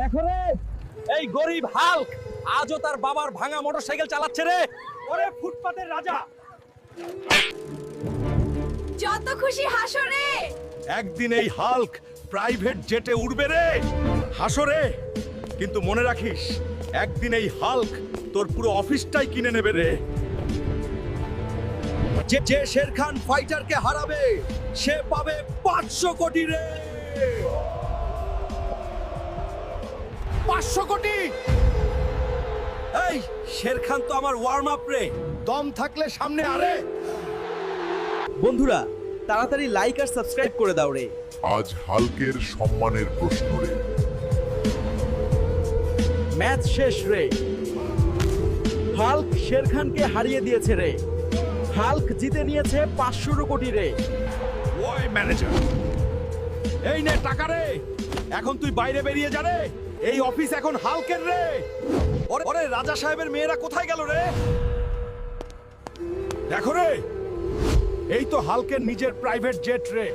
দেখো রে, এই গরিব হাল্ক আজও তার বাবার ভাঙা মোটরসাইকেল চালাচ্ছে রে। ওরে ফুটপাতের রাজা, যত খুশি হাসো রে। একদিন এই হাল্ক প্রাইভেট জেটে উড়বে রে। হাসো রে, কিন্তু মনে রাখিস একদিন এই হাল্ক তোর পুরো অফিসটাই কিনে নেবে রে। যে যে শের খান ফাইটারকে হারাবে সে পাবে 500 কোটি রে। 500 কোটি! এই শের খান তো আমার ওয়ার্ম আপ রে, দম থাকলে সামনে আরে। বন্ধুরা তাড়াতাড়ি লাইক আর সাবস্ক্রাইব করে দাও রে। আজ হাল্কের সম্মানের প্রশ্ন রে। ম্যাচ শেষ রে, হাল্ক শের খানকে হারিয়ে দিয়েছে রে। হাল্ক জিতে নিয়েছে 500 কোটি রে। ওই ম্যানেজার, এই নে টাকা রে। এখন তুই বাইরে বেরিয়ে যা রে, এই অফিস এখন হাল্কের রে। ওরে রাজা সাহেবের মেয়েরা কোথায় গেল রে? দেখো রে, এই তো হাল্কের নিজের প্রাইভেট জেট রে।